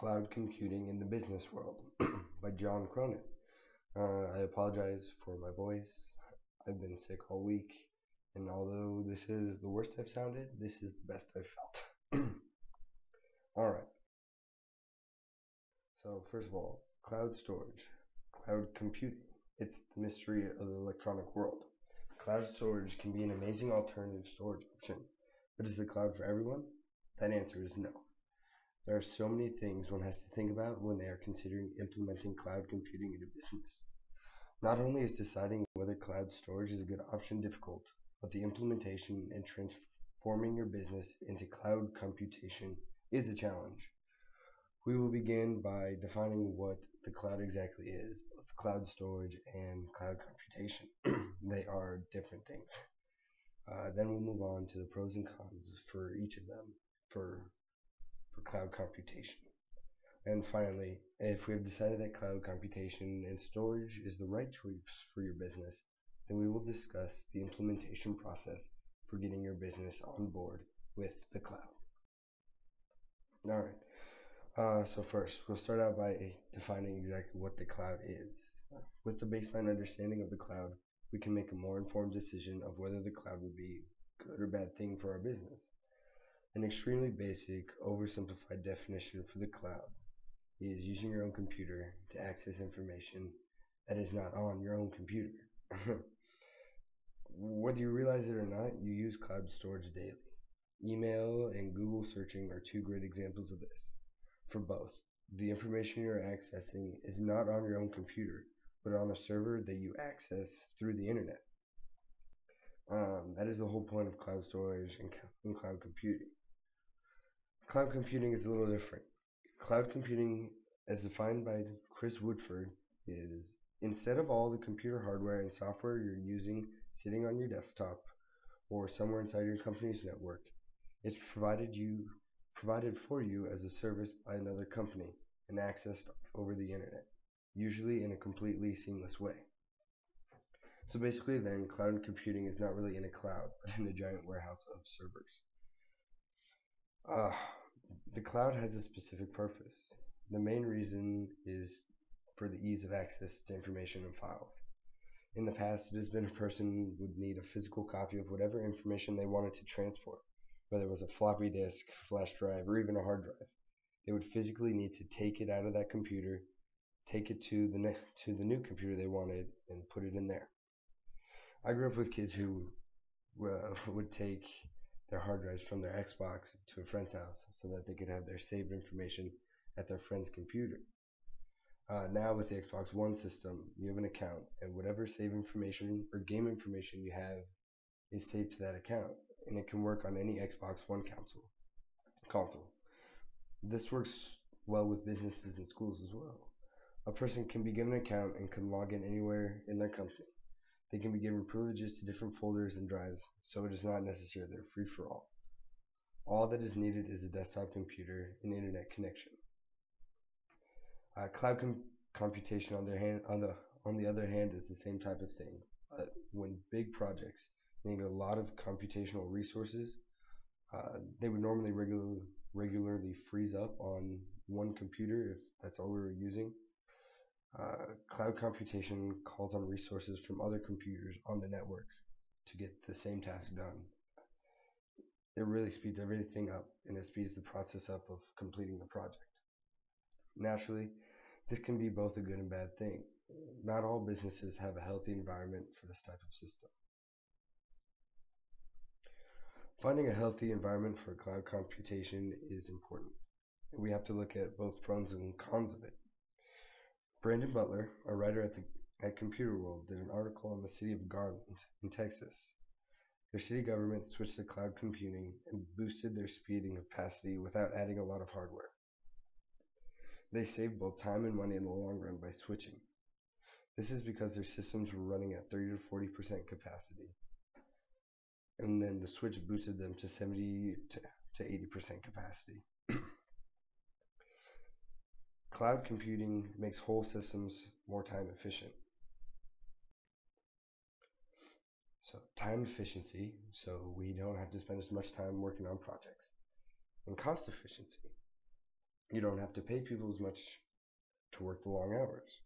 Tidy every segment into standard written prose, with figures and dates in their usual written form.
Cloud Computing in the Business World by John Cronin. I apologize for my voice. I've been sick all week, and although this is the worst I've sounded, this is the best I've felt. Alright, so first of all, cloud storage, cloud computing. It's the mystery of the electronic world. Cloud storage can be an amazing alternative storage option, but is the cloud for everyone? That answer is no. There are so many things one has to think about when they are considering implementing cloud computing into business. Not only is deciding whether cloud storage is a good option difficult, but the implementation and transforming your business into cloud computation is a challenge. We will begin by defining what the cloud exactly is, both cloud storage and cloud computation. They are different things. Then we'll move on to the pros and cons for each of them for cloud computation. And finally, if we have decided that cloud computation and storage is the right choice for your business, then we will discuss the implementation process for getting your business on board with the cloud. Alright, so first, we'll start out by defining exactly what the cloud is. With the baseline understanding of the cloud, we can make a more informed decision of whether the cloud would be a good or bad thing for our business. An extremely basic, oversimplified definition for the cloud is using your own computer to access information that is not on your own computer. Whether you realize it or not, you use cloud storage daily. Email and Google searching are two great examples of this. For both, the information you're accessing is not on your own computer, but on a server that you access through the internet. That is the whole point of cloud storage and cloud computing. Cloud computing is a little different. Cloud computing, as defined by Chris Woodford, is instead of all the computer hardware and software you're using sitting on your desktop or somewhere inside your company's network, it's provided for you as a service by another company and accessed over the internet, usually in a completely seamless way. So basically then, cloud computing is not really in a cloud, but in a giant warehouse of servers. The cloud has a specific purpose. The main reason is for the ease of access to information and files. In the past, it has been a person would need a physical copy of whatever information they wanted to transport, whether it was a floppy disk, flash drive, or even a hard drive. They would physically need to take it out of that computer, take it to the new computer they wanted, and put it in there. I grew up with kids who would take their hard drives from their Xbox to a friend's house so that they could have their saved information at their friend's computer. Now with the Xbox One system, you have an account, and whatever save information or game information you have is saved to that account, and it can work on any Xbox One console. This works well with businesses and schools as well. A person can be given an account and can log in anywhere in their company. They can be given privileges to different folders and drives, so it is not necessary they're free for all. All that is needed is a desktop computer and internet connection. Cloud computation, on the other hand, is the same type of thing. But when big projects need a lot of computational resources, they would normally regularly freeze up on one computer if that's all we were using. Cloud computation calls on resources from other computers on the network to get the same task done. It really speeds everything up, and it speeds the process up of completing the project. Naturally, this can be both a good and bad thing. Not all businesses have a healthy environment for this type of system. Finding a healthy environment for cloud computation is important. We have to look at both pros and cons of it. Brandon Butler, a writer at Computer World, did an article on the city of Garland in Texas. Their city government switched to cloud computing and boosted their speed and capacity without adding a lot of hardware. They saved both time and money in the long run by switching. This is because their systems were running at 30 to 40% capacity, and then the switch boosted them to 70 to 80% capacity. Cloud computing makes whole systems more time efficient. So time efficiency, so we don't have to spend as much time working on projects. And cost efficiency. You don't have to pay people as much to work the long hours.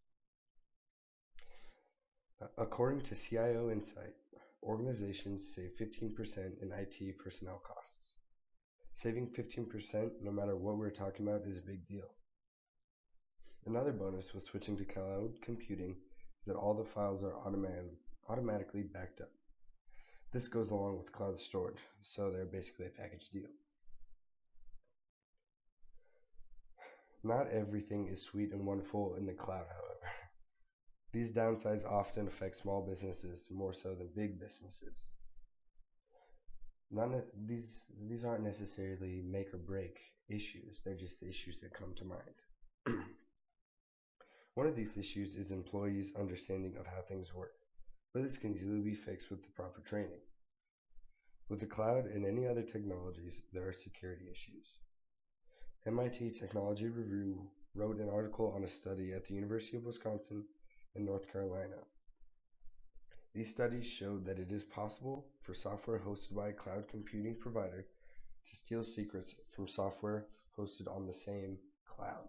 According to CIO Insight, organizations save 15% in IT personnel costs. Saving 15%, no matter what we're talking about, is a big deal. Another bonus with switching to cloud computing is that all the files are automatically backed up. This goes along with cloud storage, so they're basically a package deal. Not everything is sweet and wonderful in the cloud, however. These downsides often affect small businesses more so than big businesses. These aren't necessarily make or break issues, they're just the issues that come to mind. One of these issues is employees' understanding of how things work, but this can easily be fixed with the proper training. With the cloud and any other technologies, there are security issues. MIT Technology Review wrote an article on a study at the University of Wisconsin and North Carolina. These studies showed that it is possible for software hosted by a cloud computing provider to steal secrets from software hosted on the same cloud.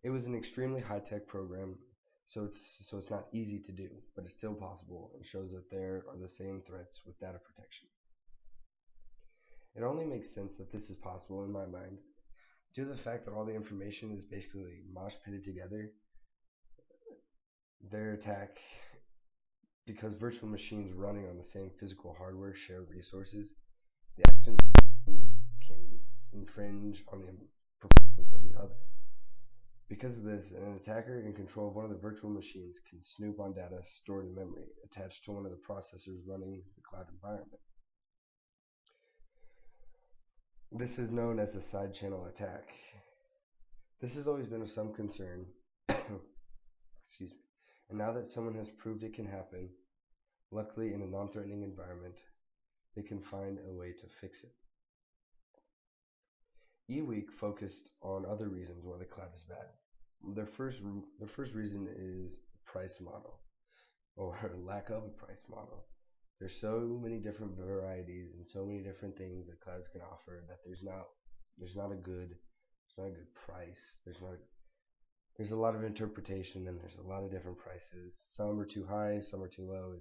It was an extremely high-tech program, so it's not easy to do, but it's still possible and shows that there are the same threats with data protection. It only makes sense that this is possible in my mind due to the fact that all the information is basically mosh pitted together. Their attack, because virtual machines running on the same physical hardware share resources, the actions can infringe on the performance of the other. Because of this, an attacker in control of one of the virtual machines can snoop on data stored in memory attached to one of the processors running the cloud environment. This is known as a side channel attack. This has always been of some concern, excuse me, and now that someone has proved it can happen, luckily in a non-threatening environment, they can find a way to fix it. eWeek focused on other reasons why the cloud is bad. Their first reason is price model, or lack of a price model. There's so many different varieties and so many different things that clouds can offer that there's not a good price. There's a lot of interpretation and there's a lot of different prices. Some are too high, some are too low.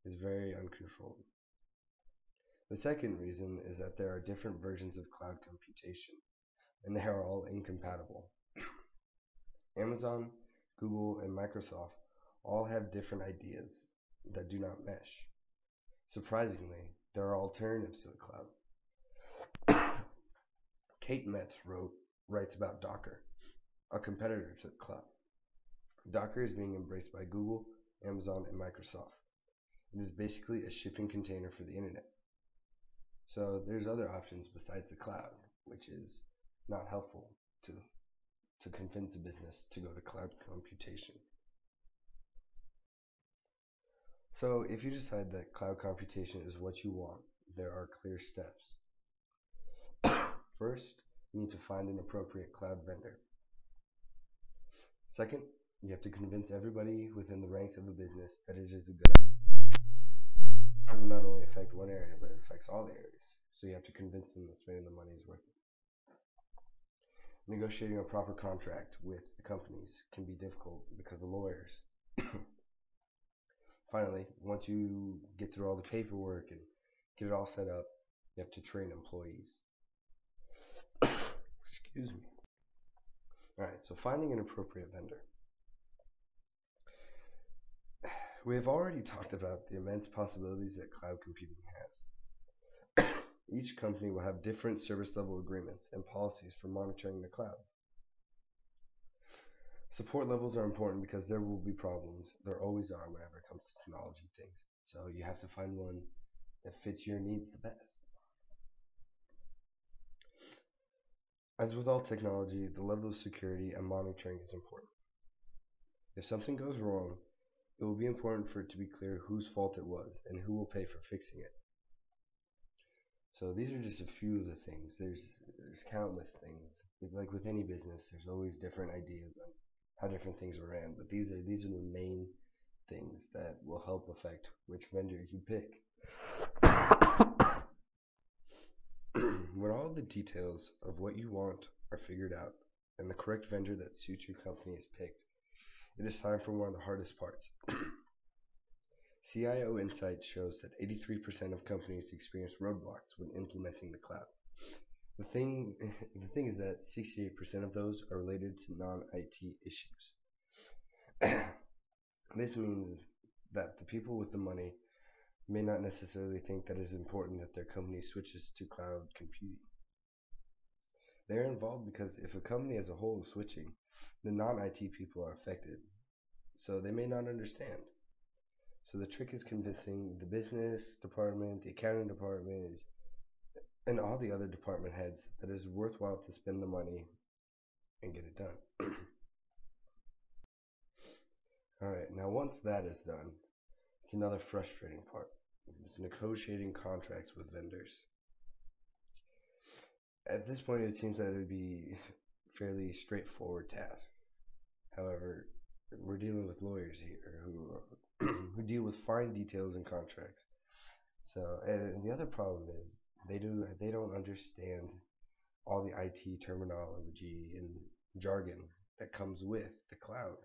It's very uncontrolled. The second reason is that there are different versions of cloud computation, and they are all incompatible. Amazon, Google, and Microsoft all have different ideas that do not mesh. Surprisingly, there are alternatives to the cloud. Kate Metz writes about Docker, a competitor to the cloud. Docker is being embraced by Google, Amazon, and Microsoft. It is basically a shipping container for the internet. So there's other options besides the cloud, which is not helpful to convince a business to go to cloud computation. So if you decide that cloud computation is what you want, there are clear steps. First, you need to find an appropriate cloud vendor. Second, you have to convince everybody within the ranks of a business that it is a good idea. It will not only affect one area, but it affects all the areas. So you have to convince them that spending the money is worth it. Negotiating a proper contract with the companies can be difficult because of lawyers. Finally, once you get through all the paperwork and get it all set up, you have to train employees. Excuse me. Alright, so finding an appropriate vendor. We have already talked about the immense possibilities that cloud computing has. Each company will have different service level agreements and policies for monitoring the cloud. Support levels are important because there will be problems. There always are whenever it comes to technology things. So you have to find one that fits your needs the best. As with all technology, the level of security and monitoring is important. If something goes wrong, it will be important for it to be clear whose fault it was and who will pay for fixing it. So these are just a few of the things. There's countless things. Like with any business, there's always different ideas on how different things are ran, but these are the main things that will help affect which vendor you pick. When all the details of what you want are figured out and the correct vendor that suits your company is picked, it is time for one of the hardest parts. CIO Insight shows that 83% of companies experience roadblocks when implementing the cloud. The thing is that 68% of those are related to non-IT issues. This means that the people with the money may not necessarily think that it is important that their company switches to cloud computing. They're involved because if a company as a whole is switching, the non-IT people are affected, so they may not understand. So the trick is convincing the business department, the accounting department, and all the other department heads that it is worthwhile to spend the money and get it done. Alright, now once that is done, it's another frustrating part. It's negotiating contracts with vendors. At this point, it seems that it would be a fairly straightforward task. However, we're dealing with lawyers here who deal with fine details in contracts. So, and the other problem is they don't understand all the IT terminology and jargon that comes with the cloud.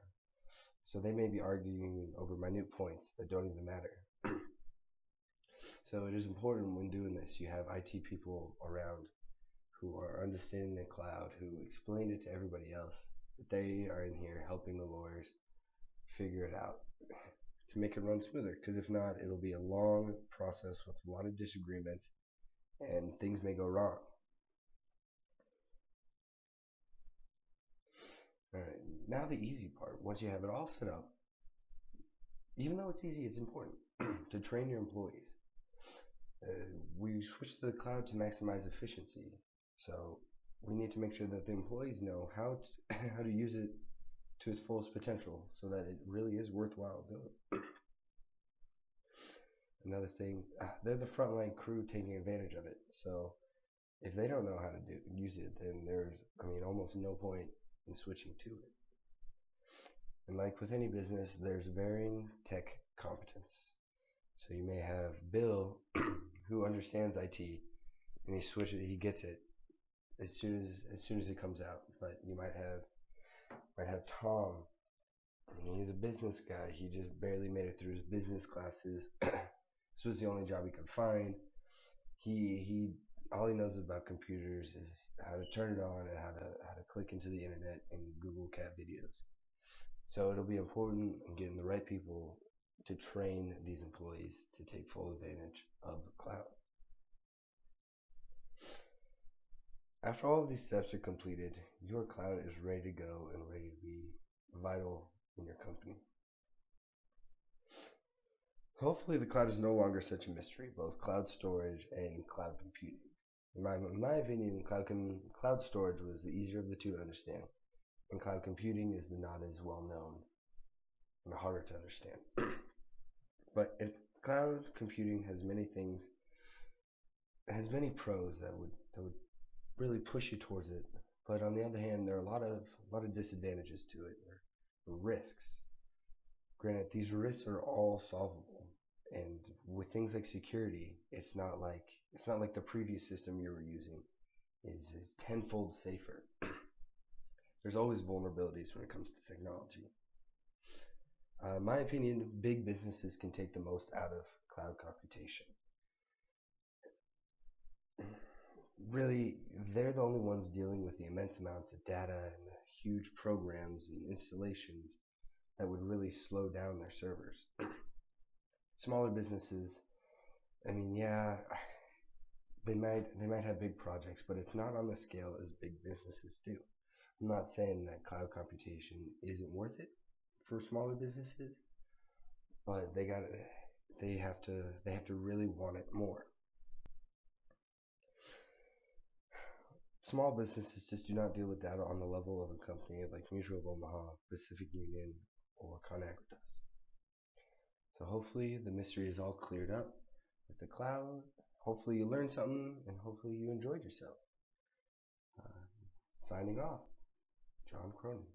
So they may be arguing over minute points that don't even matter. So it is important when doing this, you have IT people around who are understanding the cloud, who explain it to everybody else, that they are in here helping the lawyers figure it out to make it run smoother, because if not, it'll be a long process with a lot of disagreements and things may go wrong. Alright, now the easy part. Once you have it all set up, even though it's easy, it's important to train your employees. We switched to the cloud to maximize efficiency, so we need to make sure that the employees know how to use it to its fullest potential so that it really is worthwhile doing. Another thing, they're the frontline crew taking advantage of it, so if they don't know how to use it, then there's almost no point in switching to it. And like with any business, there's varying tech competence. So you may have Bill who understands IT and he gets it as soon as it comes out. But you might have Tom, and he's a business guy. He just barely made it through his business classes. This was the only job he could find. He all he knows about computers is how to turn it on and how to click into the internet and Google cat videos. So it'll be important in getting the right people to train these employees to take full advantage of the cloud. After all of these steps are completed, your cloud is ready to go and ready to be vital in your company. Hopefully the cloud is no longer such a mystery, both cloud storage and cloud computing. In my opinion, cloud storage was the easier of the two to understand, and cloud computing is not as well known and harder to understand. But cloud computing has many pros that would really push you towards it. But on the other hand, there are a lot of disadvantages to it, or risks. Granted, these risks are all solvable, and with things like security, it's not like the previous system you were using is tenfold safer. There's always vulnerabilities when it comes to technology. In my opinion, big businesses can take the most out of cloud computation. Really, they're the only ones dealing with the immense amounts of data and the huge programs and installations that would really slow down their servers. Smaller businesses, they might have big projects, but it's not on the scale as big businesses do. I'm not saying that cloud computation isn't worth it for smaller businesses, but they have to really want it more. Small businesses just do not deal with data on the level of a company like Mutual of Omaha, Pacific Union, or ConAgra does. So hopefully the mystery is all cleared up with the cloud. Hopefully you learned something, and hopefully you enjoyed yourself. Signing off, John Cronin.